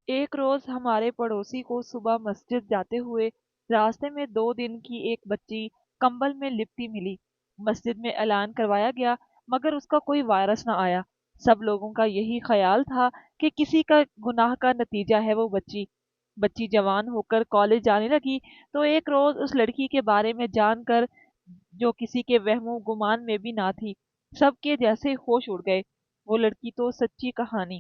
ایک روز ہمارے پڑوسی کو صبح مسجد جاتے ہوئے راستے میں 2 دن کی ایک بچی کمبل میں لپٹی ملی۔ مسجد میں اعلان کروایا گیا مگر اس کا کوئی وائرس نہ آیا۔ سب لوگوں کا یہی خیال تھا کہ کسی کا گناہ کا نتیجہ ہے وہ بچی۔ بچی جوان ہو کر کالج جانے لگی تو ایک روز اس لڑکی کے بارے میں جان کر، جو کسی کے وہم و گمان میں بھی نہ تھی، سب کے جیسے ہوش اڑ گئے۔ وہ لڑکی تو سچی کہانی،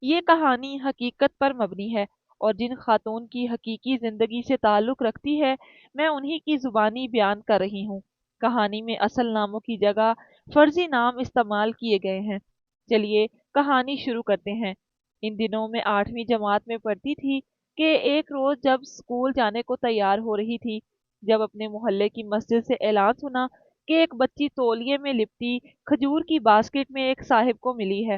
یہ کہانی حقیقت پر مبنی ہے، اور جن خاتون کی حقیقی زندگی سے تعلق رکھتی ہے میں انہی کی زبانی بیان کر رہی ہوں۔ کہانی میں اصل ناموں کی جگہ فرضی نام استعمال کیے گئے ہیں۔ چلیے کہانی شروع کرتے ہیں۔ ان دنوں میں 8ویں جماعت میں پڑھتی تھی کہ ایک روز جب اسکول جانے کو تیار ہو رہی تھی، جب اپنے محلے کی مسجد سے اعلان سنا کہ ایک بچی تولیے میں لپٹی کھجور کی باسکٹ میں ایک صاحب کو ملی ہے۔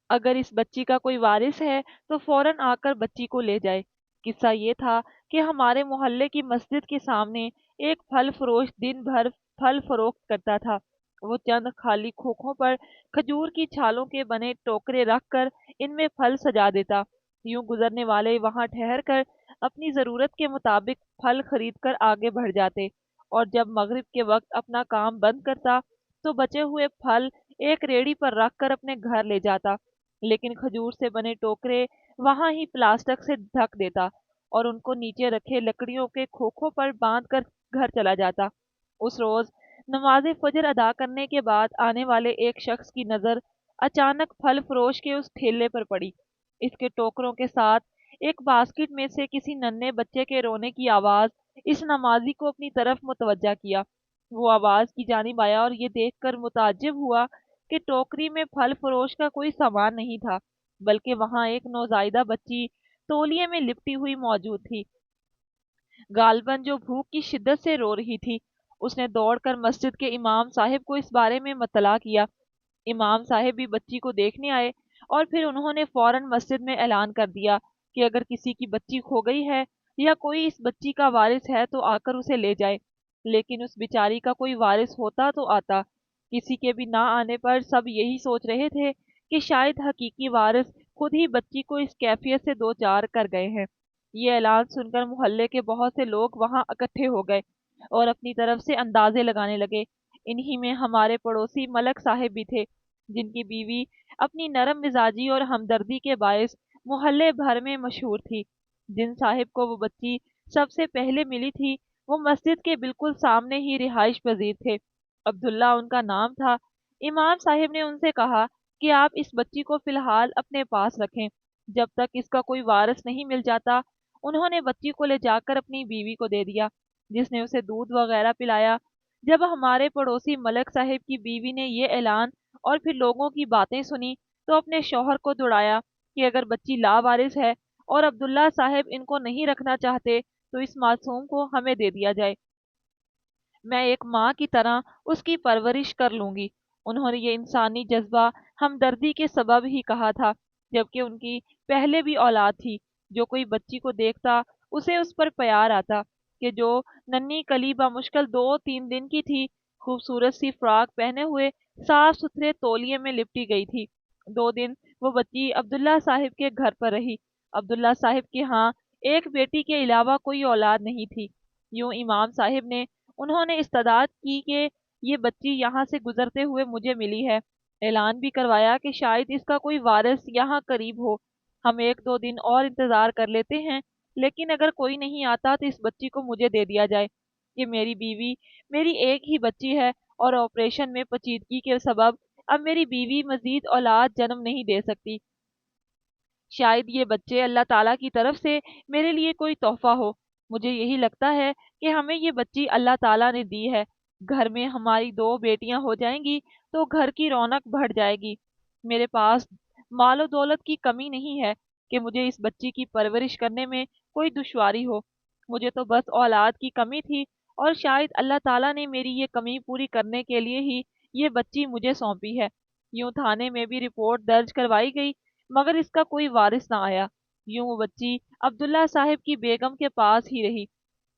اگر اس بچی کا کوئی وارث ہے تو فوراً آ کر بچی کو لے جائے۔ قصہ یہ تھا کہ ہمارے محلے کی مسجد کے سامنے ایک پھل فروش دن بھر پھل فروخت کرتا تھا۔ وہ چند خالی کھوکھوں پر کھجور کی چھالوں کے بنے ٹوکرے رکھ کر ان میں پھل سجا دیتا۔ یوں گزرنے والے وہاں ٹھہر کر اپنی ضرورت کے مطابق پھل خرید کر آگے بڑھ جاتے، اور جب مغرب کے وقت اپنا کام بند کرتا تو بچے ہوئے پھل ایک ریڑھی پر رکھ کر اپنے گھر لے جاتا، لیکن کھجور سے بنے ٹوکرے وہاں ہی پلاسٹک سے ڈھک دیتا اور ان کو نیچے رکھے لکڑیوں کے کھوکھوں پر باندھ کر گھر چلا جاتا۔ اس روز نماز فجر ادا کرنے کے بعد آنے والے ایک شخص کی نظر اچانک پھل فروش کے اس ٹھیلے پر پڑی۔ اس کے ٹوکروں کے ساتھ ایک باسکٹ میں سے کسی ننھے بچے کے رونے کی آواز اس نمازی کو اپنی طرف متوجہ کیا۔ وہ آواز کی جانب آیا اور یہ دیکھ کر متعجب ہوا کہ ٹوکری میں پھل فروش کا کوئی سامان نہیں تھا، بلکہ وہاں ایک نوزائیدہ بچی تولیے میں لپٹی ہوئی موجود تھی، غالباً جو بھوک کی شدت سے رو رہی تھی۔ اس نے دوڑ کر مسجد کے امام صاحب کو اس بارے میں مطلع کیا۔ امام صاحب بھی بچی کو دیکھنے آئے، اور پھر انہوں نے فوراً مسجد میں اعلان کر دیا کہ اگر کسی کی بچی کھو گئی ہے یا کوئی اس بچی کا وارث ہے تو آ کر اسے لے جائے۔ لیکن اس بیچاری کا کوئی وارث ہوتا تو آتا۔ کسی کے بھی نہ آنے پر سب یہی سوچ رہے تھے کہ شاید حقیقی وارث خود ہی بچی کو اس کیفیت سے دو چار کر گئے ہیں۔ یہ اعلان سن کر محلے کے بہت سے لوگ وہاں اکٹھے ہو گئے اور اپنی طرف سے اندازے لگانے لگے۔ انہی میں ہمارے پڑوسی ملک صاحب بھی تھے، جن کی بیوی اپنی نرم مزاجی اور ہمدردی کے باعث محلے بھر میں مشہور تھی۔ جن صاحب کو وہ بچی سب سے پہلے ملی تھی وہ مسجد کے بالکل سامنے ہی رہائش پذیر تھے۔ عبداللہ ان کا نام تھا۔ امام صاحب نے ان سے کہا کہ آپ اس بچی کو فی الحال اپنے پاس رکھیں، جب تک اس کا کوئی وارث نہیں مل جاتا۔ انہوں نے بچی کو لے جا کر اپنی بیوی کو دے دیا، جس نے اسے دودھ وغیرہ پلایا۔ جب ہمارے پڑوسی ملک صاحب کی بیوی نے یہ اعلان اور پھر لوگوں کی باتیں سنی تو اپنے شوہر کو دوڑایا کہ اگر بچی لاوارث ہے اور عبداللہ صاحب ان کو نہیں رکھنا چاہتے تو اس معصوم کو ہمیں دے دیا جائے، میں ایک ماں کی طرح اس کی پرورش کر لوں گی۔ انہوں نے یہ انسانی جذبہ ہمدردی کے سبب ہی کہا تھا، جبکہ ان کی پہلے بھی اولاد تھی۔ جو کوئی بچی کو دیکھتا اسے اس پر پیار آتا کہ جو ننھی کلی بمشکل 2 3 دن کی تھی، خوبصورت سی فراک پہنے ہوئے صاف ستھرے تولیے میں لپٹی گئی تھی۔ 2 دن وہ بچی عبداللہ صاحب کے گھر پر رہی۔ عبداللہ صاحب کے ہاں ایک بیٹی کے علاوہ کوئی اولاد نہیں تھی۔ یوں امام صاحب نے انہوں نے استدعا کی کہ یہ بچی یہاں سے گزرتے ہوئے مجھے ملی ہے۔ اعلان بھی کروایا کہ شاید اس کا کوئی وارث یہاں قریب ہو، ہم 1 2 دن اور انتظار کر لیتے ہیں، لیکن اگر کوئی نہیں آتا تو اس بچی کو مجھے دے دیا جائے۔ یہ میری بیوی، میری ایک ہی بچی ہے، اور آپریشن میں پیچیدگی کے سبب اب میری بیوی مزید اولاد جنم نہیں دے سکتی۔ شاید یہ بچے اللہ تعالیٰ کی طرف سے میرے لیے کوئی تحفہ ہو۔ مجھے یہی لگتا ہے کہ ہمیں یہ بچی اللہ تعالیٰ نے دی ہے۔ گھر میں ہماری 2 بیٹیاں ہو جائیں گی تو گھر کی رونق بڑھ جائے گی۔ میرے پاس مال و دولت کی کمی نہیں ہے کہ مجھے اس بچی کی پرورش کرنے میں کوئی دشواری ہو۔ مجھے تو بس اولاد کی کمی تھی، اور شاید اللہ تعالیٰ نے میری یہ کمی پوری کرنے کے لیے ہی یہ بچی مجھے سونپی ہے۔ یوں تھانے میں بھی رپورٹ درج کروائی گئی، مگر اس کا کوئی وارث نہ آیا۔ یوں وہ بچی عبداللہ صاحب کی بیگم کے پاس ہی رہی۔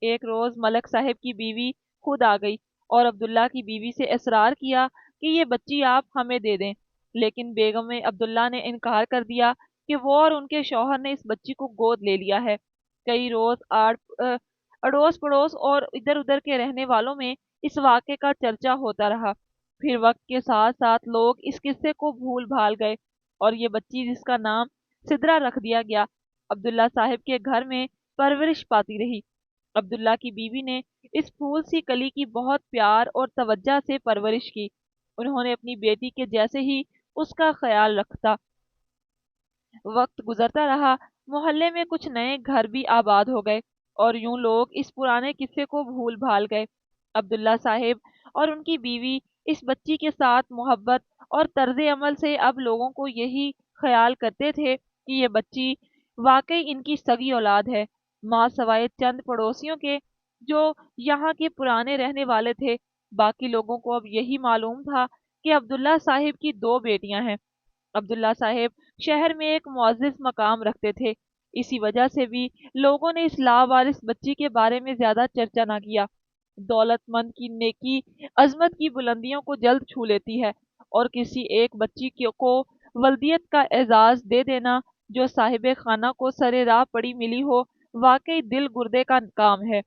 ایک روز ملک صاحب کی بیوی خود آ گئی اور عبداللہ کی بیوی سے اصرار کیا کہ یہ بچی آپ ہمیں دے دیں، لیکن بیگم عبداللہ نے انکار کر دیا کہ وہ اور ان کے شوہر نے اس بچی کو گود لے لیا ہے۔ کئی روز اڑوس پڑوس اور ادھر ادھر کے رہنے والوں میں اس واقعے کا چرچا ہوتا رہا۔ پھر وقت کے ساتھ ساتھ لوگ اس قصے کو بھول بھال گئے، اور یہ بچی جس کا نام سدرا رکھ دیا گیا، عبداللہ صاحب کے گھر میں پرورش پاتی رہی۔ عبداللہ کی بیوی نے اس پھول سی کلی کی بہت پیار اور توجہ سے پرورش کی۔ انہوں نے اپنی بیٹی کے جیسے ہی اس کا خیال رکھتا۔ وقت گزرتا رہا، محلے میں کچھ نئے گھر بھی آباد ہو گئے، اور یوں لوگ اس پرانے قصے کو بھول بھال گئے۔ عبداللہ صاحب اور ان کی بیوی اس بچی کے ساتھ محبت اور طرز عمل سے اب لوگوں کو یہی خیال کرتے تھے کہ یہ بچی واقعی ان کی سگی اولاد ہے۔ ماں سوائے چند پڑوسیوں کے جو یہاں کے پرانے رہنے والے تھے، باقی لوگوں کو اب یہی معلوم تھا کہ عبداللہ صاحب کی دو بیٹیاں ہیں۔ عبداللہ صاحب شہر میں ایک معزز مقام رکھتے تھے، اسی وجہ سے بھی لوگوں نے اس لاوارث بچی کے بارے میں زیادہ چرچا نہ کیا۔ دولت مند کی نیکی عظمت کی بلندیوں کو جلد چھو لیتی ہے، اور کسی ایک بچی کو ولدیت کا اعزاز دے دینا جو صاحب خانہ کو سرے راہ پڑی ملی ہو، واقعی دل گردے کا کام ہے۔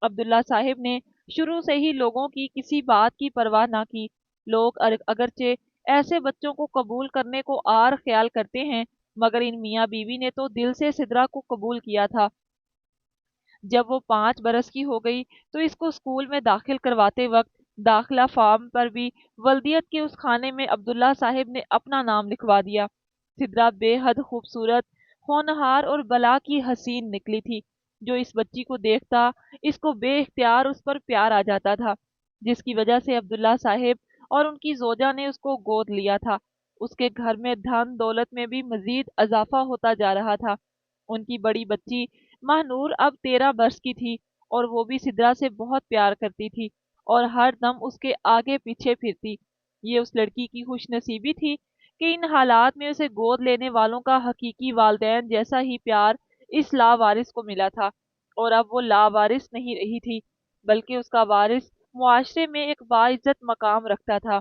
عبداللہ صاحب نے شروع سے ہی لوگوں کی کسی بات کی پرواہ نہ کی۔ لوگ اگرچہ ایسے بچوں کو قبول کرنے کو آر خیال کرتے ہیں، مگر ان میاں بیوی نے تو دل سے سدرا کو قبول کیا تھا۔ جب وہ 5 برس کی ہو گئی تو اس کو اسکول میں داخل کرواتے وقت داخلہ فارم پر بھی ولدیت کے اس خانے میں عبداللہ صاحب نے اپنا نام لکھوا دیا۔ سدرا بے حد خوبصورت، ہونہار اور بلا کی حسین نکلی تھی۔ جو اس بچی کو دیکھتا، اس کو بے اختیار اس پر پیار آ جاتا تھا، جس کی وجہ سے عبداللہ صاحب اور ان کی زوجہ نے اس کو گود لیا تھا۔ اس کے گھر میں دھن دولت میں بھی مزید اضافہ ہوتا جا رہا تھا۔ ان کی بڑی بچی ماہنور اب 13 برس کی تھی، اور وہ بھی سدرا سے بہت پیار کرتی تھی اور ہر دم اس کے آگے پیچھے پھرتی۔ یہ اس لڑکی کی خوش نصیبی تھی کہ ان حالات میں اسے گود لینے والوں کا حقیقی والدین جیسا ہی پیار اس لاوارث کو ملا تھا، اور اب وہ لاوارث نہیں رہی تھی، بلکہ اس کا وارث معاشرے میں ایک باعزت مقام رکھتا تھا۔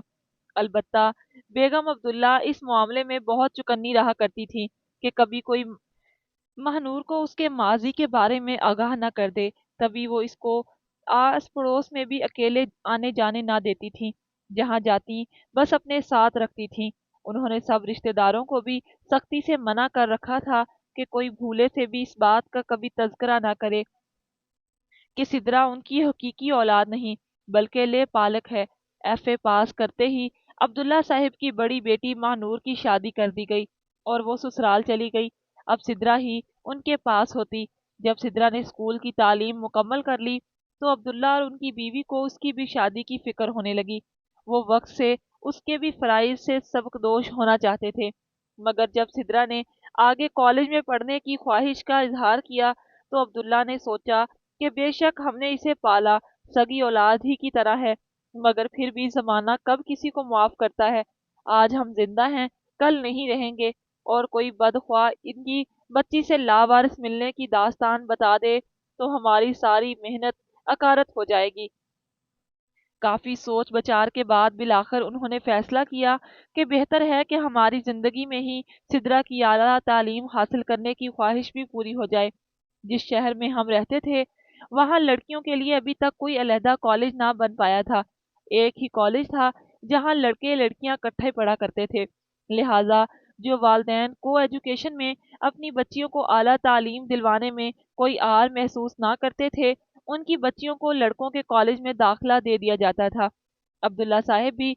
البتہ بیگم عبداللہ اس معاملے میں بہت چکنی رہا کرتی تھی کہ کبھی کوئی مہنور کو اس کے ماضی کے بارے میں آگاہ نہ کر دے، تبھی وہ اس کو آس پڑوس میں بھی اکیلے آنے جانے نہ دیتی تھیں۔ جہاں جاتی بس اپنے ساتھ رکھتی تھیں۔ انہوں نے سب رشتہ داروں کو بھی سختی سے منع کر رکھا تھا کہ کوئی بھولے سے بھی اس بات کا کبھی تذکرہ نہ کرے کہ سدرا ان کی حقیقی اولاد نہیں، بلکہ لے پالک ہے۔ ایف اے پاس کرتے ہی عبداللہ صاحب کی بڑی بیٹی ماہنور کی شادی کر دی گئی، اور وہ سسرال چلی گئی۔ اب سدرا ہی ان کے پاس ہوتی۔ جب سدرا نے اسکول کی تعلیم مکمل کر لی تو عبداللہ اور ان کی بیوی کو اس کی بھی شادی کی فکر ہونے لگی۔ وہ وقت سے اس کے بھی فرائض سے سبکدوش ہونا چاہتے تھے، مگر جب سدرا نے آگے کالج میں پڑھنے کی خواہش کا اظہار کیا تو عبداللہ نے سوچا کہ بے شک ہم نے اسے پالا سگی اولاد ہی کی طرح ہے، مگر پھر بھی زمانہ کب کسی کو معاف کرتا ہے۔ آج ہم زندہ ہیں، کل نہیں رہیں گے، اور کوئی بدخواہ ان کی بچی سے لاوارث ملنے کی داستان بتا دے تو ہماری ساری محنت اکارت ہو جائے گی۔ کافی سوچ بچار کے بعد بالآخر انہوں نے فیصلہ کیا کہ بہتر ہے کہ ہماری زندگی میں ہی سدرا کی اعلیٰ تعلیم حاصل کرنے کی خواہش بھی پوری ہو جائے۔ جس شہر میں ہم رہتے تھے وہاں لڑکیوں کے لیے ابھی تک کوئی علیحدہ کالج نہ بن پایا تھا۔ ایک ہی کالج تھا جہاں لڑکے لڑکیاں کٹھے پڑھا کرتے تھے، لہٰذا جو والدین کو ایجوکیشن میں اپنی بچیوں کو اعلیٰ تعلیم دلوانے میں کوئی آر محسوس نہ کرتے تھے، ان کی بچیوں کو لڑکوں کے کالج میں داخلہ دے دیا جاتا تھا۔ عبداللہ صاحب بھی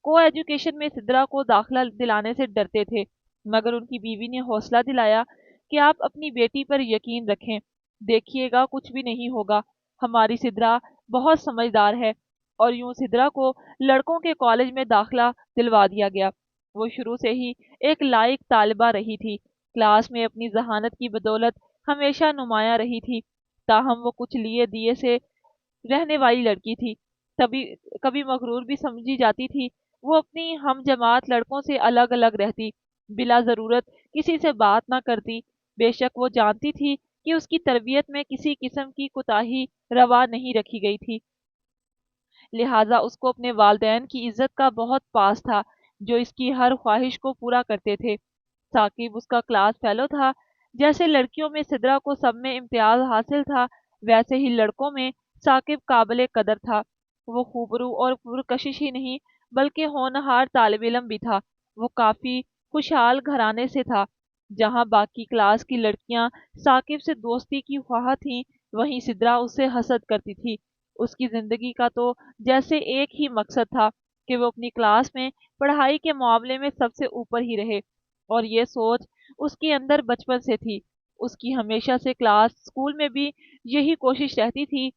کو ایجوکیشن میں سدرا کو داخلہ دلانے سے ڈرتے تھے، مگر ان کی بیوی نے حوصلہ دلایا کہ آپ اپنی بیٹی پر یقین رکھیں، دیکھیے گا کچھ بھی نہیں ہوگا، ہماری سدرا بہت سمجھدار ہے۔ اور یوں سدرا کو لڑکوں کے کالج میں داخلہ دلوا دیا گیا۔ وہ شروع سے ہی ایک لائق طالبہ رہی تھی، کلاس میں اپنی ذہانت کی بدولت ہمیشہ نمایاں رہی تھی، تاہم وہ کچھ لیے دیے سے رہنے والی لڑکی تھی، تبھی کبھی مغرور بھی سمجھی جاتی تھی۔ وہ اپنی ہم جماعت لڑکوں سے الگ الگ رہتی، بلا ضرورت کسی سے بات نہ کرتی۔ بے شک وہ جانتی تھی کہ اس کی تربیت میں کسی قسم کی کوتاہی روا نہیں رکھی گئی تھی، لہٰذا اس کو اپنے والدین کی عزت کا بہت پاس تھا جو اس کی ہر خواہش کو پورا کرتے تھے۔ ثاقب اس کا کلاس فیلو تھا۔ جیسے لڑکیوں میں سدرا کو سب میں امتیاز حاصل تھا، ویسے ہی لڑکوں میں ثاقب قابل قدر تھا۔ وہ خوبرو اور پرکشش ہی نہیں بلکہ ہونہار طالب علم بھی تھا۔ وہ کافی خوشحال گھرانے سے تھا۔ جہاں باقی کلاس کی لڑکیاں ثاقب سے دوستی کی خواہاں تھیں، وہیں سدرا اس سے حسد کرتی تھی۔ اس کی زندگی کا تو جیسے ایک ہی مقصد تھا کہ وہ اپنی کلاس میں پڑھائی کے معاملے میں سب سے اوپر ہی رہے، اور یہ سوچ اس کے اندر بچپن سے تھی۔ اس کی ہمیشہ سے کلاس اسکول میں بھی یہی کوشش رہتی تھی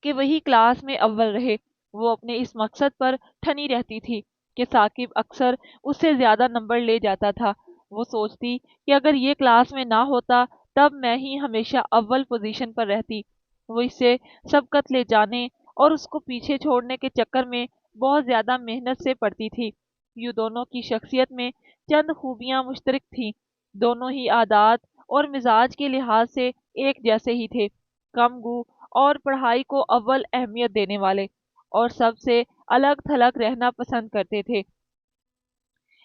کہ وہی کلاس میں اول رہے۔ وہ اپنے اس مقصد پر ٹھنی رہتی تھی کہ ثاقب اکثر اس سے زیادہ نمبر لے جاتا تھا۔ وہ سوچتی کہ اگر یہ کلاس میں نہ ہوتا تب میں ہی ہمیشہ اول پوزیشن پر رہتی۔ وہ اس سے سبقت لے جانے اور اس کو پیچھے چھوڑنے کے چکر میں بہت زیادہ محنت سے پڑتی تھی۔ یوں دونوں کی شخصیت میں چند خوبیاں مشترک تھیں۔ دونوں ہی عادات اور مزاج کے لحاظ سے ایک جیسے ہی تھے، کم گو اور پڑھائی کو اول اہمیت دینے والے، اور سب سے الگ تھلگ رہنا پسند کرتے تھے۔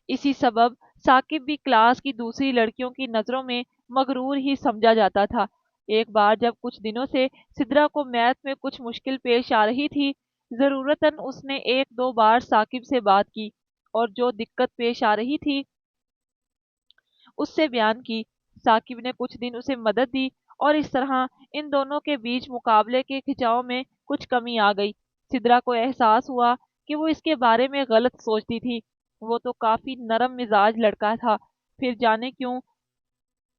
اسی سبب ثاقب بھی کلاس کی دوسری لڑکیوں کی نظروں میں مغرور ہی سمجھا جاتا تھا۔ ایک بار جب کچھ دنوں سے سدرا کو میتھ میں کچھ مشکل پیش آ رہی تھی، ضرورتاً اس نے ایک دو بار ثاقب سے بات کی اور جو دقت پیش آ رہی تھی اس سے بیان کی۔ ثاقب نے کچھ دن اسے مدد دی، اور اس طرح ان دونوں کے بیچ مقابلے کے کھچاؤ میں کچھ کمی آ گئی۔ سدرا کو احساس ہوا کہ وہ اس کے بارے میں غلط سوچتی تھی۔ وہ تو کافی نرم مزاج لڑکا تھا، پھر جانے کیوں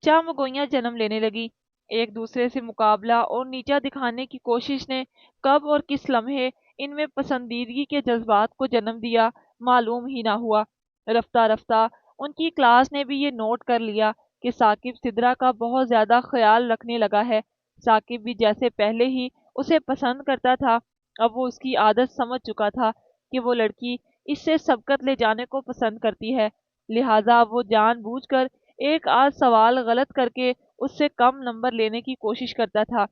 چامگوئیاں جنم لینے لگی۔ ایک دوسرے سے مقابلہ اور نیچا دکھانے کی کوشش نے کب اور کس لمحے ان میں پسندیدگی کے جذبات کو جنم دیا معلوم ہی نہ ہوا۔ رفتہ رفتہ ان کی کلاس نے بھی یہ نوٹ کر لیا کہ ثاقب سدرا کا بہت زیادہ خیال رکھنے لگا ہے۔ ثاقب بھی جیسے پہلے ہی اسے پسند کرتا تھا، اب وہ اس کی عادت سمجھ چکا تھا کہ وہ لڑکی اس سے سبقت لے جانے کو پسند کرتی ہے، لہٰذا وہ جان بوجھ کر ایک آدھ سوال غلط کر کے اس سے کم نمبر لینے کی کوشش کرتا تھا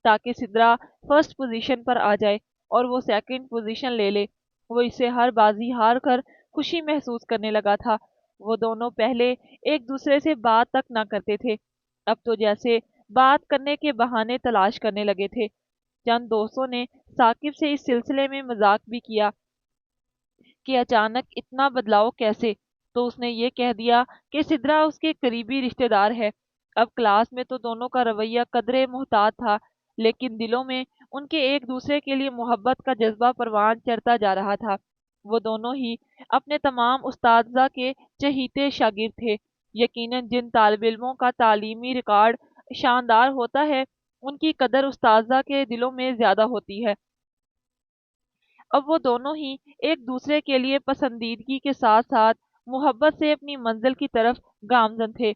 تاکہ سدرا فرسٹ پوزیشن پر آ جائے اور وہ سیکنڈ پوزیشن لے لے۔ وہ اسے ہر بازی ہار کر خوشی محسوس کرنے لگا تھا۔ وہ دونوں پہلے ایک دوسرے سے بات تک نہ کرتے تھے، اب تو جیسے بات کرنے کے بہانے تلاش کرنے لگے تھے۔ چند دوستوں نے ثاقب سے اس سلسلے میں مذاق بھی کیا کہ اچانک اتنا بدلاؤ کیسے، تو اس نے یہ کہہ دیا کہ سدرا اس کے قریبی رشتہ دار ہے۔ اب کلاس میں تو دونوں کا رویہ قدرے محتاط تھا، لیکن دلوں میں ان کے ایک دوسرے کے لیے محبت کا جذبہ پروان چڑھتا جا رہا تھا۔ وہ دونوں ہی اپنے تمام اساتذہ کے چہیتے شاگرد تھے۔ یقیناً جن طالب علموں کا تعلیمی ریکارڈ شاندار ہوتا ہے ان کی قدر اساتذہ کے دلوں میں زیادہ ہوتی ہے۔ اب وہ دونوں ہی ایک دوسرے کے لیے پسندیدگی کے ساتھ ساتھ محبت سے اپنی منزل کی طرف گامزن تھے۔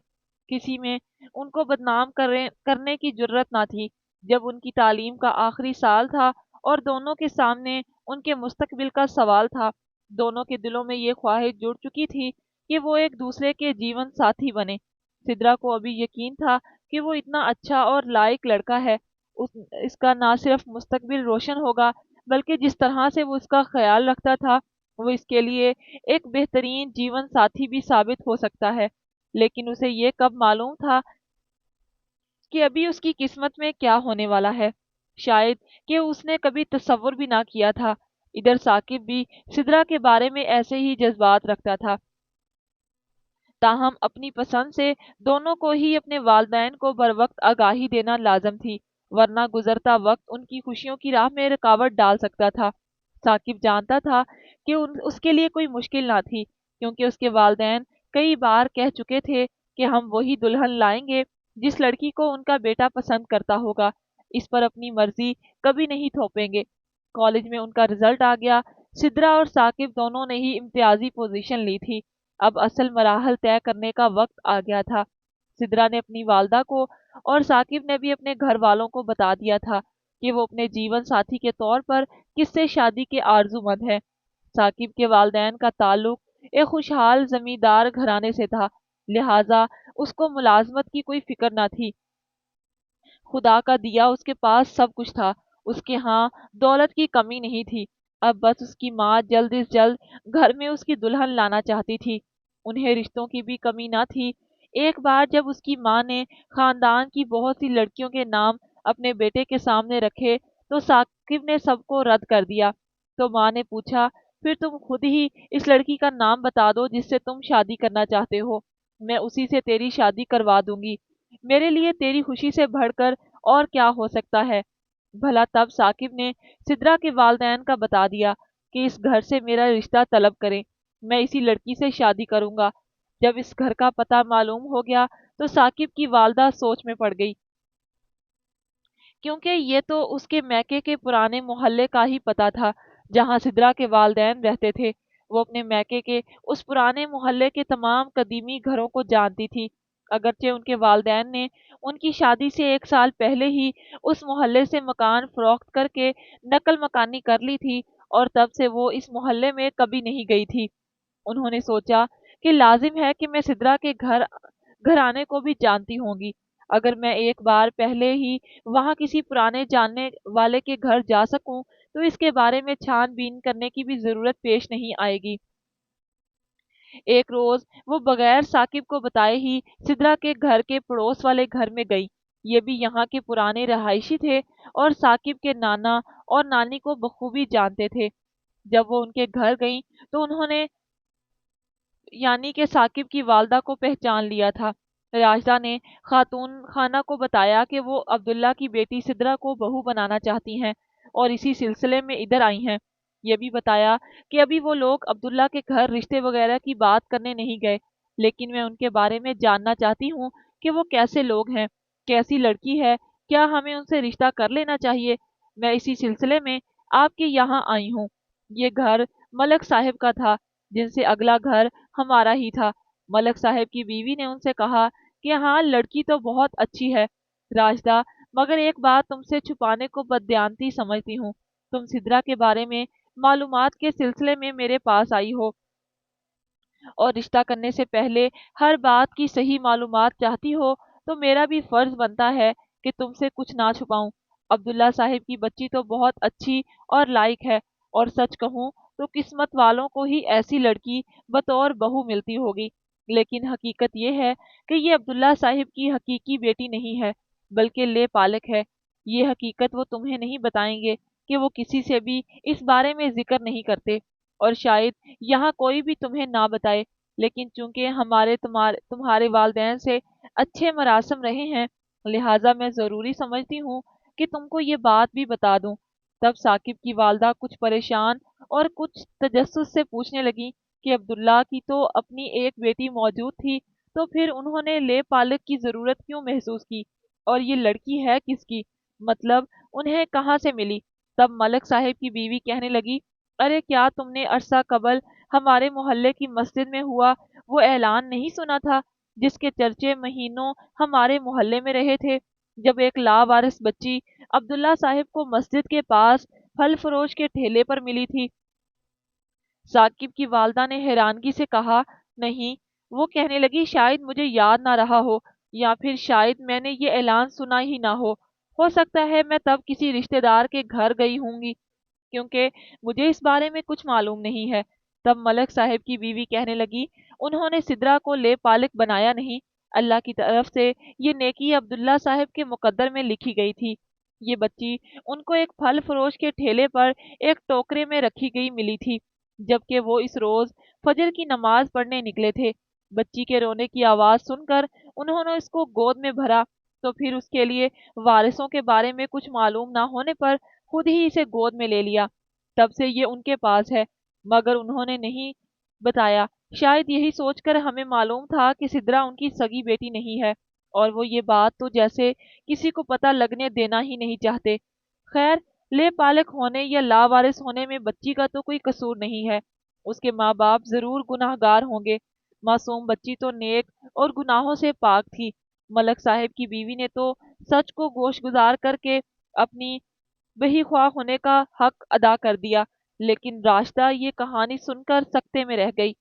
کسی میں ان کو بدنام کرنے کی جرت نہ تھی۔ جب ان کی تعلیم کا آخری سال تھا اور دونوں کے سامنے ان کے مستقبل کا سوال تھا، دونوں کے دلوں میں یہ خواہش جڑ چکی تھی کہ وہ ایک دوسرے کے جیون ساتھی بنے۔ سدرا کو ابھی یقین تھا کہ وہ اتنا اچھا اور لائق لڑکا ہے، اس کا نہ صرف مستقبل روشن ہوگا بلکہ جس طرح سے وہ اس کا خیال رکھتا تھا وہ اس کے لیے ایک بہترین جیون ساتھی بھی ثابت ہو سکتا ہے۔ لیکن اسے یہ کب معلوم تھا کہ ابھی اس کی قسمت میں کیا ہونے والا ہے؟ شاید کہ اس نے کبھی تصور بھی نہ کیا تھا۔ ادھر ثاقب بھی سدرا کے بارے میں ایسے ہی جذبات رکھتا تھا، تاہم اپنی پسند سے دونوں کو ہی اپنے والدین کو بر وقت آگاہی دینا لازم تھی، ورنہ گزرتا وقت ان کی خوشیوں کی راہ میں رکاوٹ ڈال سکتا تھا۔ ثاقب جانتا تھا کہ اس کے لیے کوئی مشکل نہ تھی، کیونکہ اس کے والدین کئی بار کہہ چکے تھے کہ ہم وہی دلہن لائیں گے جس لڑکی کو ان کا بیٹا پسند کرتا ہوگا، اس پر اپنی مرضی کبھی نہیں تھوپیں گے۔ کالج میں ان کا رزلٹ آ گیا۔ سدرا اور ثاقب دونوں نے ہی امتیازی پوزیشن لی تھی۔ اب اصل مراحل طے کرنے کا وقت آ گیا تھا۔ سدرا نے اپنی والدہ کو اور ثاقب نے بھی اپنے گھر والوں کو بتا دیا تھا کہ وہ اپنے جیون ساتھی کے طور پر کس سے شادی کے آرزو مند ہے۔ ثاقب کے والدین کا تعلق ایک خوشحال زمیندار گھرانے سے تھا، لہٰذا اس کو ملازمت کی کوئی فکر نہ تھی۔ خدا کا دیا اس کے پاس سب کچھ تھا، اس کے ہاں دولت کی کمی نہیں تھی۔ اب بس اس کی ماں جلد از جلد گھر میں اس کی دلہن لانا چاہتی تھی۔ انہیں رشتوں کی بھی کمی نہ تھی۔ ایک بار جب اس کی ماں نے خاندان کی بہت سی لڑکیوں کے نام اپنے بیٹے کے سامنے رکھے تو ثاقب نے سب کو رد کر دیا۔ تو ماں نے پوچھا، پھر تم خود ہی اس لڑکی کا نام بتا دو جس سے تم شادی کرنا چاہتے ہو، میں اسی سے تیری شادی کروا دوں گی۔ میرے لیے تیری خوشی سے بڑھ کر اور کیا ہو سکتا ہے؟ بھلا تب ثاقب نے سدرا کے والدین کا بتا دیا کہ اس گھر سے میرا رشتہ طلب کریں، میں اسی لڑکی سے شادی کروں گا۔ جب اس گھر کا پتہ معلوم ہو گیا تو ثاقب کی والدہ سوچ میں پڑ گئی، کیونکہ یہ تو اس کے میکے کے پرانے محلے کا ہی پتہ تھا جہاں سدرا کے والدین رہتے تھے۔ وہ اپنے میکے کے اس پرانے محلے کے تمام قدیمی گھروں کو جانتی تھی، اگرچہ ان کے والدین نے ان کی شادی سے 1 سال پہلے ہی اس محلے سے مکان فروخت کر کے نقل مکانی کر لی تھی، اور تب سے وہ اس محلے میں کبھی نہیں گئی تھی۔ انہوں نے سوچا کہ لازم ہے کہ میں سدرا کے گھرانے کو بھی جانتی ہوں گی۔ اگر میں ایک بار پہلے ہی وہاں کسی پرانے جاننے والے کے گھر جا سکوں تو اس کے بارے میں چھان بین کرنے کی بھی ضرورت پیش نہیں آئے گی۔ ایک روز وہ بغیر ثاقب کو بتائے ہی سدرا کے گھر کے پڑوس والے گھر میں گئی۔ یہ بھی یہاں کے پرانے رہائشی تھے اور ثاقب کے نانا اور نانی کو بخوبی جانتے تھے۔ جب وہ ان کے گھر گئیں تو انہوں نے یعنی کہ ثاقب کی والدہ کو پہچان لیا تھا۔ راجدہ نے خاتون خانہ کو بتایا کہ وہ عبداللہ کی بیٹی سدرا کو بہو بنانا چاہتی ہیں اور اسی سلسلے میں ادھر آئی ہیں۔ یہ بھی بتایا کہ ابھی وہ لوگ عبداللہ کے گھر رشتے وغیرہ کی بات کرنے نہیں گئے، لیکن میں ان کے بارے میں جاننا چاہتی ہوں کہ وہ کیسے لوگ ہیں، کیسی لڑکی ہے، کیا ہمیں ان سے رشتہ کر لینا چاہیے؟ میں اسی سلسلے میں آپ کے یہاں آئی ہوں۔ یہ گھر ملک صاحب کا تھا، جن سے اگلا گھر ہمارا ہی تھا۔ ملک صاحب کی بیوی نے ان سے کہا کہ ہاں، لڑکی تو بہت اچھی ہے راجدہ، مگر ایک بات تم سے چھپانے کو بددیانتی سمجھتی ہوں۔ تم سدرا کے بارے میں معلومات کے سلسلے میں میرے پاس آئی ہو اور رشتہ کرنے سے پہلے ہر بات کی صحیح معلومات چاہتی ہو، تو میرا بھی فرض بنتا ہے کہ تم سے کچھ نہ چھپاؤں۔ عبداللہ صاحب کی بچی تو بہت اچھی اور لائق ہے، اور سچ کہوں تو قسمت والوں کو ہی ایسی لڑکی بطور بہو ملتی ہوگی، لیکن حقیقت یہ ہے کہ یہ عبداللہ صاحب کی حقیقی بیٹی نہیں ہے، بلکہ لے پالک ہے۔ یہ حقیقت وہ تمہیں نہیں بتائیں گے کہ وہ کسی سے بھی اس بارے میں ذکر نہیں کرتے، اور شاید یہاں کوئی بھی تمہیں نہ بتائے، لیکن چونکہ ہمارے تمہارے والدین سے اچھے مراسم رہے ہیں، لہٰذا میں ضروری سمجھتی ہوں کہ تم کو یہ بات بھی بتا دوں۔ تب ثاقب کی والدہ کچھ پریشان اور کچھ تجسس سے پوچھنے لگی کہ عبداللہ کی تو اپنی ایک بیٹی موجود تھی، تو پھر انہوں نے لے پالک کی ضرورت کیوں محسوس کی، اور یہ لڑکی ہے کس کی، مطلب انہیں کہاں سے ملی؟ تب ملک صاحب کی بیوی کہنے لگی، ارے کیا تم نے عرصہ قبل ہمارے محلے کی مسجد میں ہوا وہ اعلان نہیں سنا تھا جس کے چرچے مہینوں ہمارے محلے میں رہے تھے، جب ایک لاوارث بچی عبداللہ صاحب کو مسجد کے پاس پھل فروش کے ٹھیلے پر ملی تھی؟ ثاقب کی والدہ نے حیرانگی سے کہا، نہیں۔ وہ کہنے لگی، شاید مجھے یاد نہ رہا ہو، یا پھر شاید میں نے یہ اعلان سنا ہی نہ ہو سکتا ہے میں تب کسی رشتہ دار کے گھر گئی ہوں گی، کیونکہ مجھے اس بارے میں کچھ معلوم نہیں ہے۔ تب ملک صاحب کی بیوی کہنے لگی، انہوں نے سدرا کو لے پالک بنایا نہیں، اللہ کی طرف سے یہ نیکی عبداللہ صاحب کے مقدر میں لکھی گئی تھی۔ یہ بچی ان کو ایک پھل فروش کے ٹھیلے پر ایک ٹوکرے میں رکھی گئی ملی تھی، جبکہ وہ اس روز فجر کی نماز پڑھنے نکلے تھے۔ بچی کے رونے کی آواز سن کر انہوں نے اس کو گود میں بھرا، تو پھر اس کے لیے وارثوں کے بارے میں کچھ معلوم نہ ہونے پر خود ہی اسے گود میں لے لیا۔ تب سے یہ ان کے پاس ہے، مگر انہوں نے نہیں بتایا، شاید یہی سوچ کر ہمیں معلوم تھا کہ سدرا ان کی سگی بیٹی نہیں ہے، اور وہ یہ بات تو جیسے کسی کو پتہ لگنے دینا ہی نہیں چاہتے۔ خیر، لے پالک ہونے یا لاوارث ہونے میں بچی کا تو کوئی قصور نہیں ہے، اس کے ماں باپ ضرور گناہ گار ہوں گے۔ معصوم بچی تو نیک اور گناہوں سے پاک تھی۔ ملک صاحب کی بیوی نے تو سچ کو گوش گزار کر کے اپنی بہی خواہ ہونے کا حق ادا کر دیا، لیکن راشدہ یہ کہانی سن کر سکتے میں رہ گئی۔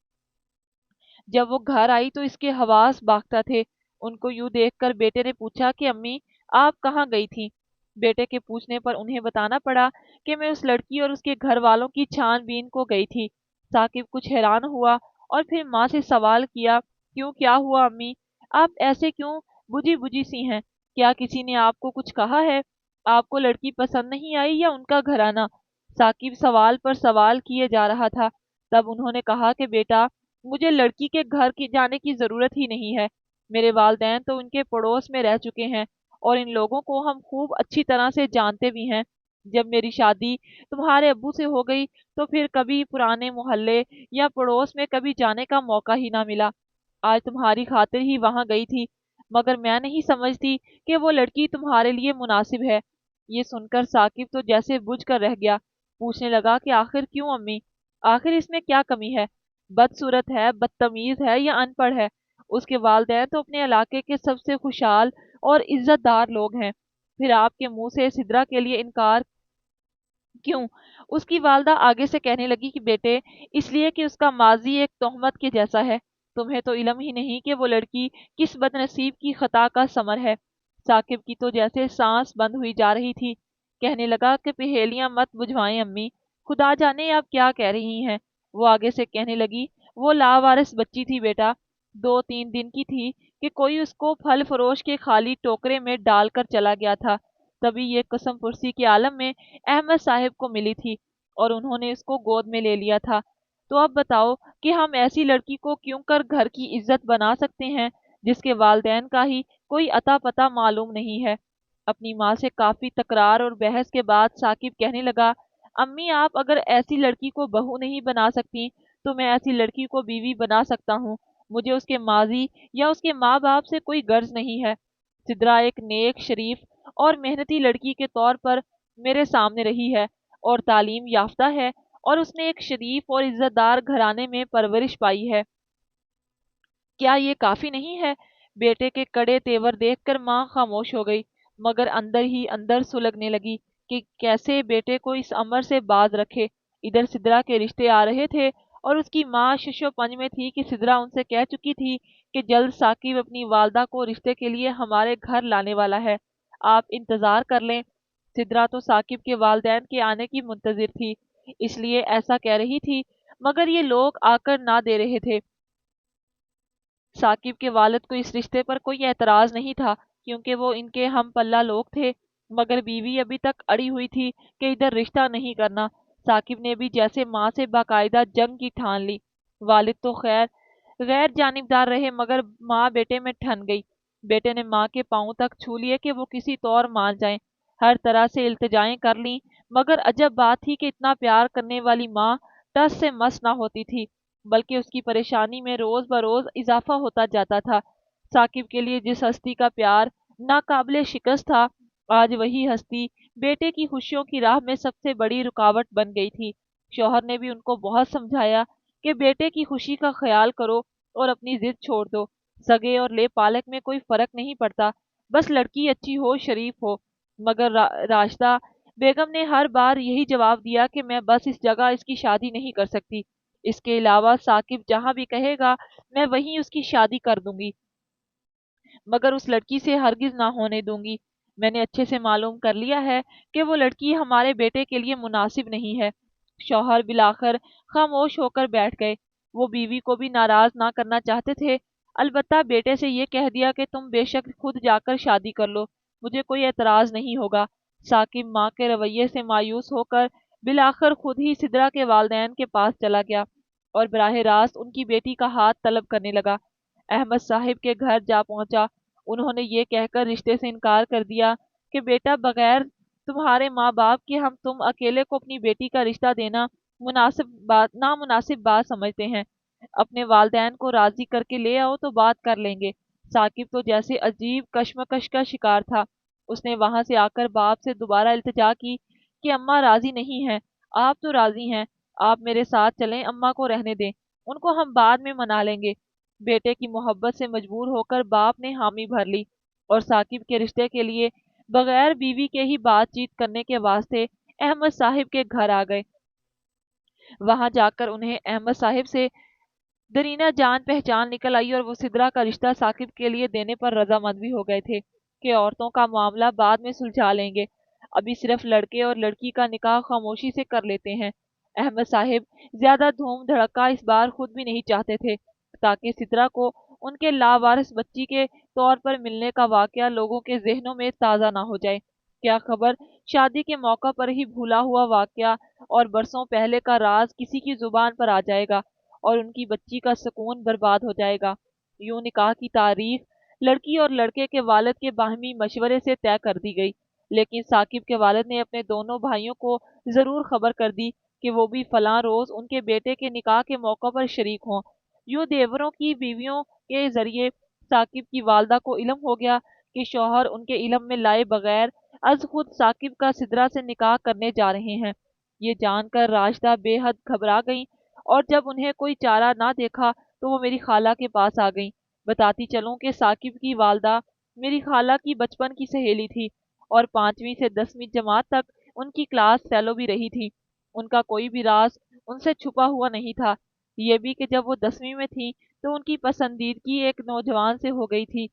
جب وہ گھر آئی تو اس کے حواس باختہ تھے۔ ان کو یوں دیکھ کر بیٹے نے پوچھا کہ امی، آپ کہاں گئی تھی؟ بیٹے کے پوچھنے پر انہیں بتانا پڑا کہ میں اس لڑکی اور اس کے گھر والوں کی چھان بین کو گئی تھی۔ ثاقب کچھ حیران ہوا اور پھر ماں سے سوال کیا، کیوں، کیا ہوا امی؟ آپ ایسے کیوں بجھی بجھی سی ہیں؟ کیا کسی نے آپ کو کچھ کہا ہے؟ آپ کو لڑکی پسند نہیں آئی یا ان کا گھرانہ؟ ثاقب سوال پر سوال کیے جا رہا تھا۔ تب انہوں نے کہا کہ بیٹا، مجھے لڑکی کے گھر کی جانے کی ضرورت ہی نہیں ہے۔ میرے والدین تو ان کے پڑوس میں رہ چکے ہیں اور ان لوگوں کو ہم خوب اچھی طرح سے جانتے بھی ہیں۔ جب میری شادی تمہارے ابو سے ہو گئی تو پھر کبھی پرانے محلے یا پڑوس میں کبھی جانے کا موقع ہی نہ ملا۔ آج تمہاری خاطر ہی وہاں گئی تھی، مگر میں نہیں سمجھتی کہ وہ لڑکی تمہارے لیے مناسب ہے۔ یہ سن کر ثاقب تو جیسے بجھ کر رہ گیا، پوچھنے لگا کہ آخر کیوں امی؟ آخر اس میں کیا کمی ہے؟ بدصورت ہے، بدتمیز ہے یا ان پڑھ ہے؟ اس کے والدین تو اپنے علاقے کے سب سے خوشحال اور عزت دار لوگ ہیں، پھر آپ کے منہ سے سدرا کے لیے انکار کیوں؟ اس کی والدہ آگے سے کہنے لگی کہ بیٹے، اس لیے کہ اس کا ماضی ایک تہمت کے جیسا ہے۔ تمہیں تو علم ہی نہیں کہ وہ لڑکی کس بد نصیب کی خطا کا ثمر ہے۔ ثاقب کی تو جیسے سانس بند ہوئی جا رہی تھی، کہنے لگا کہ پہیلیاں مت بجھوائیں امی، خدا جانے آپ کیا کہہ رہی ہیں۔ وہ آگے سے کہنے لگی، وہ لاوارث بچی تھی بیٹا، 2-3 دن کی تھی کہ کوئی اس کو پھل فروش کے خالی ٹوکرے میں ڈال کر چلا گیا تھا۔ تبھی یہ قسم پرسی کے عالم میں احمد صاحب کو ملی تھی اور انہوں نے اس کو گود میں لے لیا تھا۔ تو اب بتاؤ کہ ہم ایسی لڑکی کو کیوں کر گھر کی عزت بنا سکتے ہیں جس کے والدین کا ہی کوئی اتا پتہ معلوم نہیں ہے۔ اپنی ماں سے کافی تکرار اور بحث کے بعد ثاقب کہنے لگا، امی آپ اگر ایسی لڑکی کو بہو نہیں بنا سکتی تو میں ایسی لڑکی کو بیوی بنا سکتا ہوں۔ مجھے اس کے ماضی یا اس کے ماں باپ سے کوئی غرض نہیں ہے۔ سدرا ایک نیک، شریف اور محنتی لڑکی کے طور پر میرے سامنے رہی ہے اور تعلیم یافتہ ہے، اور اس نے ایک شریف اور عزت دار گھرانے میں پرورش پائی ہے۔ کیا یہ کافی نہیں ہے؟ بیٹے کے کڑے تیور دیکھ کر ماں خاموش ہو گئی، مگر اندر ہی اندر سلگنے لگی کہ کیسے بیٹے کو اس امر سے باز رکھے۔ ادھر سدرا کے رشتے آ رہے تھے اور اس کی ماں شش و پنج میں تھی کہ سدرا ان سے کہہ چکی تھی کہ جلد ثاقب اپنی والدہ کو رشتے کے لیے ہمارے گھر لانے والا ہے، آپ انتظار کر لیں۔ سدرا تو ثاقب کے والدین کے آنے کی منتظر تھی، اس لیے ایسا کہہ رہی تھی، مگر یہ لوگ آ کر نہ دے رہے تھے۔ ثاقب کے والد کو اس رشتے پر کوئی اعتراض نہیں تھا کیونکہ وہ ان کے ہم پلہ لوگ تھے، مگر بیوی ابھی تک اڑی ہوئی تھی کہ ادھر رشتہ نہیں کرنا۔ ثاقب نے بھی جیسے ماں سے باقاعدہ جنگ کی ٹھان لی۔ والد تو خیر غیر جانبدار رہے، مگر ماں بیٹے میں ٹھن گئی۔ بیٹے نے ماں کے پاؤں تک چھو لیے کہ وہ کسی طور مان جائیں، ہر طرح سے التجائیں کر لیں، مگر عجب بات تھی کہ اتنا پیار کرنے والی ماں ٹس سے مس نہ ہوتی تھی، بلکہ اس کی پریشانی میں روز بروز اضافہ ہوتا جاتا تھا۔ ثاقب کے لیے جس ہستی کا پیار ناقابل شکست تھا، آج وہی ہستی بیٹے کی خوشیوں کی راہ میں سب سے بڑی رکاوٹ بن گئی تھی۔ شوہر نے بھی ان کو بہت سمجھایا کہ بیٹے کی خوشی کا خیال کرو اور اپنی ضد چھوڑ دو، سگے اور لے پالک میں کوئی فرق نہیں پڑتا، بس لڑکی اچھی ہو، شریف ہو۔ مگر راشدہ بیگم نے ہر بار یہی جواب دیا کہ میں بس اس جگہ اس کی شادی نہیں کر سکتی، اس کے علاوہ ثاقب جہاں بھی کہے گا میں وہیں اس کی شادی کر دوں گی، مگر اس لڑکی سے ہرگز نہ ہونے دوں گی۔ میں نے اچھے سے معلوم کر لیا ہے کہ وہ لڑکی ہمارے بیٹے کے لیے مناسب نہیں ہے۔ شوہر بالآخر خاموش ہو کر بیٹھ گئے۔ وہ بیوی کو بھی ناراض نہ کرنا چاہتے تھے، البتہ بیٹے سے یہ کہہ دیا کہ تم بے شک خود جا کر شادی کر لو، مجھے کوئی اعتراض نہیں ہوگا۔ ثاقب ماں کے رویے سے مایوس ہو کر بالآخر خود ہی سدرا کے والدین کے پاس چلا گیا اور براہ راست ان کی بیٹی کا ہاتھ طلب کرنے لگا۔ احمد صاحب کے گھر جا پہنچا۔ انہوں نے یہ کہہ کر رشتے سے انکار کر دیا کہ بیٹا، بغیر تمہارے ماں باپ کے ہم تم اکیلے کو اپنی بیٹی کا رشتہ دینا نامناسب بات سمجھتے ہیں۔ اپنے والدین کو راضی کر کے لے آؤ تو بات کر لیں گے۔ ثاقب تو جیسے عجیب کشمکش کا شکار تھا۔ اس نے وہاں سے آ کر باپ سے دوبارہ التجا کی کہ اماں راضی نہیں ہیں، آپ تو راضی ہیں، آپ میرے ساتھ چلیں، اماں کو رہنے دیں، ان کو ہم بعد میں منا لیں گے۔ بیٹے کی محبت سے مجبور ہو کر باپ نے حامی بھر لی اور ثاقب کے رشتے کے لیے بغیر بیوی کے ہی بات چیت کرنے کے واسطے احمد صاحب کے گھر آ گئے۔ وہاں جا کر انہیں احمد صاحب سے درینہ جان پہچان نکل آئی اور وہ سدرا کا رشتہ ثاقب کے لیے دینے پر رضامند بھی ہو گئے تھے کہ عورتوں کا معاملہ بعد میں سلجھا لیں گے، ابھی صرف لڑکے اور لڑکی کا نکاح خاموشی سے کر لیتے ہیں۔ احمد صاحب زیادہ دھوم دھڑکا اس بار خود بھی نہیں چاہتے تھے، تاکہ سترہ کو ان کے لاوارث بچی کے طور پر ملنے کا واقعہ لوگوں کے ذہنوں میں تازہ نہ ہو جائے۔ کیا خبر شادی کے موقع پر ہی بھولا ہوا واقعہ اور برسوں پہلے کا راز کسی کی زبان پر آ جائے گا اور ان کی بچی کا سکون برباد ہو جائے گا۔ یوں نکاح کی تاریخ لڑکی اور لڑکے کے والد کے باہمی مشورے سے طے کر دی گئی، لیکن ثاقب کے والد نے اپنے دونوں بھائیوں کو ضرور خبر کر دی کہ وہ بھی فلاں روز ان کے بیٹے کے نکاح کے موقع پر شریک ہوں۔ یوں دیوروں کی بیویوں کے ذریعے ثاقب کی والدہ کو علم ہو گیا کہ شوہر ان کے علم میں لائے بغیر از خود ثاقب کا سدرا سے نکاح کرنے جا رہے ہیں۔ یہ جان کر راشدہ بے حد گھبرا گئیں، اور جب انہیں کوئی چارہ نہ دیکھا تو وہ میری خالہ کے پاس آ گئیں۔ بتاتی چلوں کہ ثاقب کی والدہ میری خالہ کی بچپن کی سہیلی تھی اور 5ویں سے 10ویں جماعت تک ان کی کلاس فیلو بھی رہی تھی۔ ان کا کوئی بھی راز ان سے چھپا ہوا نہیں تھا، یہ بھی کہ جب وہ 10ویں میں تھی تو ان کی پسندیدگی ایک نوجوان سے ہو گئی تھی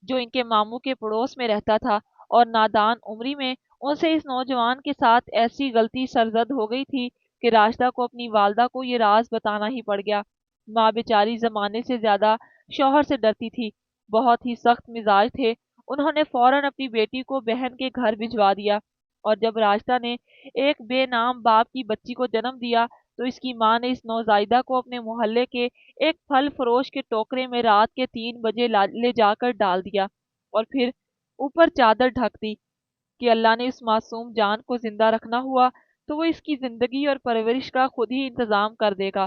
جو ان کے ماموں کے پڑوس میں رہتا تھا، اور نادان عمری میں ان سے اس نوجوان کے ساتھ ایسی غلطی سرزد ہو گئی تھی کہ راشدہ کو اپنی والدہ کو یہ راز بتانا ہی پڑ گیا۔ ماں بیچاری زمانے سے زیادہ شوہر سے ڈرتی تھی، بہت ہی سخت مزاج تھے۔ انہوں نے فوراً اپنی بیٹی کو بہن کے گھر بھجوا دیا، اور جب راشدہ نے ایک بے نام باپ کی بچی کو جنم دیا تو اس کی ماں نے اس نوزائیدہ کو اپنے محلے کے ایک پھل فروش کے ٹوکرے میں رات کے 3 بجے لے جا کر ڈال دیا، اور پھر اوپر چادر ڈھک دی کہ اللہ نے اس معصوم جان کو زندہ رکھنا ہوا تو وہ اس کی زندگی اور پرورش کا خود ہی انتظام کر دے گا۔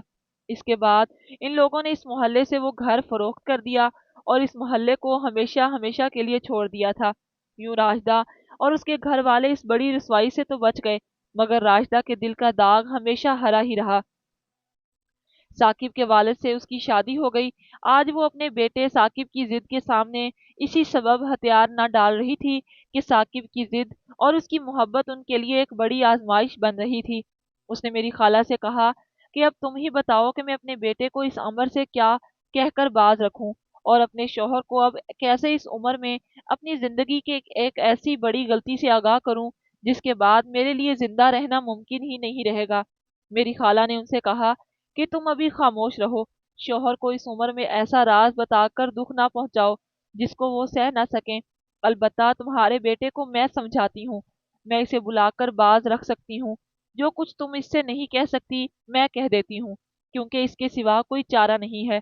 اس کے بعد ان لوگوں نے اس محلے سے وہ گھر فروخت کر دیا اور اس محلے کو ہمیشہ ہمیشہ کے لیے چھوڑ دیا تھا۔ یوں راشدہ اور اس کے گھر والے اس بڑی رسوائی سے تو بچ گئے، مگر راشدہ کے دل کا داغ ہمیشہ ہرا ہی رہا۔ ثاقب کے والد سے اس کی شادی ہو گئی۔ آج وہ اپنے بیٹے ثاقب کی ضد کے سامنے اسی سبب ہتھیار نہ ڈال رہی تھی کہ ثاقب کی ضد اور اس کی محبت ان کے لیے ایک بڑی آزمائش بن رہی تھی۔ اس نے میری خالہ سے کہا کہ اب تم ہی بتاؤ کہ میں اپنے بیٹے کو اس امر سے کیا کہہ کر باز رکھوں، اور اپنے شوہر کو اب کیسے اس عمر میں اپنی زندگی کے ایک ایسی بڑی غلطی سے آگاہ کروں جس کے بعد میرے لیے زندہ رہنا ممکن ہی نہیں رہے گا۔ میری خالہ نے ان سے کہا کہ تم ابھی خاموش رہو، شوہر کو اس عمر میں ایسا راز بتا کر دکھ نہ پہنچاؤ جس کو وہ سہ نہ سکیں۔ البتہ تمہارے بیٹے کو میں سمجھاتی ہوں، میں اسے بلا کر باز رکھ سکتی ہوں۔ جو کچھ تم اس سے نہیں کہہ سکتی میں کہہ دیتی ہوں، کیونکہ اس کے سوا کوئی چارہ نہیں ہے۔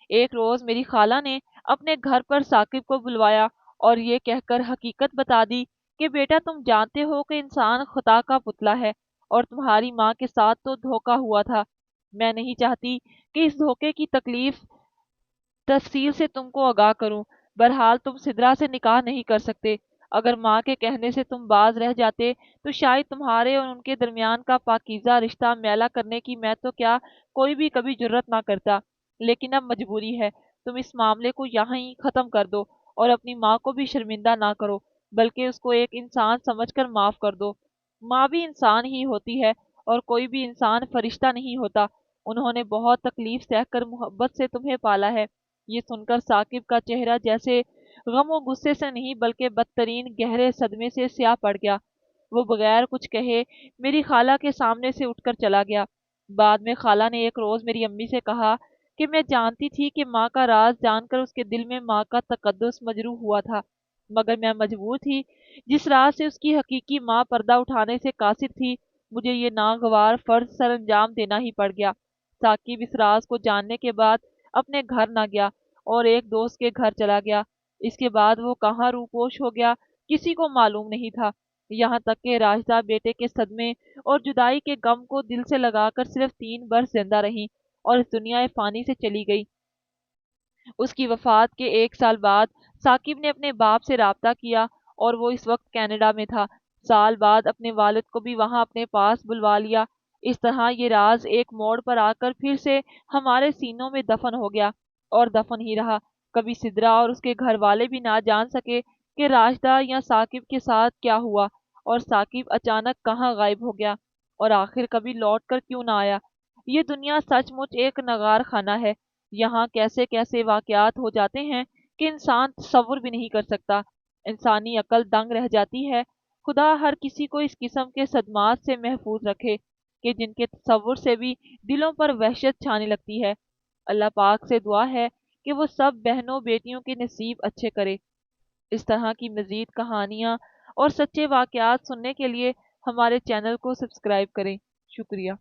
ایک روز میری خالہ نے اپنے گھر پر ثاقب کو بلوایا اور یہ کہہ کر حقیقت بتا دی کہ بیٹا تم جانتے ہو کہ انسان خطا کا پتلا ہے، اور تمہاری ماں کے ساتھ تو دھوکا ہوا تھا۔ میں نہیں چاہتی کہ اس دھوکے کی تکلیف تفصیل سے تم کو آگاہ کروں۔ بہرحال تم سدرا سے نکاح نہیں کر سکتے۔ اگر ماں کے کہنے سے تم باز رہ جاتے تو شاید تمہارے اور ان کے درمیان کا پاکیزہ رشتہ میلا کرنے کی میں تو کیا کوئی بھی کبھی جرت نہ کرتا، لیکن اب مجبوری ہے۔ تم اس معاملے کو یہاں ہی ختم کر دو اور اپنی ماں کو بھی شرمندہ نہ کرو، بلکہ اس کو ایک انسان سمجھ کر معاف کر دو۔ ماں بھی انسان ہی ہوتی ہے اور کوئی بھی انسان فرشتہ نہیں ہوتا۔ انہوں نے بہت تکلیف سہ کر محبت سے تمہیں پالا ہے۔ یہ سن کر ثاقب کا چہرہ جیسے غم و غصے سے نہیں بلکہ بدترین گہرے صدمے سے سیاہ پڑ گیا۔ وہ بغیر کچھ کہے میری خالہ کے سامنے سے اٹھ کر چلا گیا۔ بعد میں خالہ نے ایک روز میری امی سے کہا کہ میں جانتی تھی کہ ماں کا راز جان کر اس کے دل میں ماں کا تقدس مجروح ہوا تھا، مگر میں مجبور تھی، جس راز سے اس کی حقیقی ماں پردہ اٹھانے سے قاصر تھی، مجھے یہ ناگوار فرض سر انجام دینا ہی پڑ گیا۔ ثاقب اس راز کو جاننے کے بعد اپنے گھر نہ گیا اور ایک دوست کے گھر چلا گیا۔ اس کے بعد وہ کہاں روپوش ہو گیا کسی کو معلوم نہیں تھا، یہاں تک کہ راشدہ بیٹے کے صدمے اور جدائی کے غم کو دل سے لگا کر صرف 3 برس زندہ رہی اور اس دنیا فانی سے چلی گئی۔ اس کی وفات کے 1 سال بعد ثاقب نے اپنے باپ سے رابطہ کیا اور وہ اس وقت کینیڈا میں تھا۔ سال بعد اپنے والد کو بھی وہاں اپنے پاس بلوا لیا۔ اس طرح یہ راز ایک موڑ پر آ کر پھر سے ہمارے سینوں میں دفن ہو گیا اور دفن ہی رہا۔ کبھی سدرا اور اس کے گھر والے بھی نہ جان سکے کہ راشدہ یا ثاقب کے ساتھ کیا ہوا، اور ثاقب اچانک کہاں غائب ہو گیا اور آخر کبھی لوٹ کر کیوں نہ آیا۔ یہ دنیا سچ مچ ایک نگار خانہ ہے، یہاں کیسے کیسے واقعات ہو جاتے ہیں کہ انسان تصور بھی نہیں کر سکتا۔ انسانی عقل دنگ رہ جاتی ہے۔ خدا ہر کسی کو اس قسم کے صدمات سے محفوظ رکھے کہ جن کے تصور سے بھی دلوں پر وحشت چھانے لگتی ہے۔ اللہ پاک سے دعا ہے کہ وہ سب بہنوں بیٹیوں کے نصیب اچھے کرے۔ اس طرح کی مزید کہانیاں اور سچے واقعات سننے کے لیے ہمارے چینل کو سبسکرائب کریں۔ شکریہ۔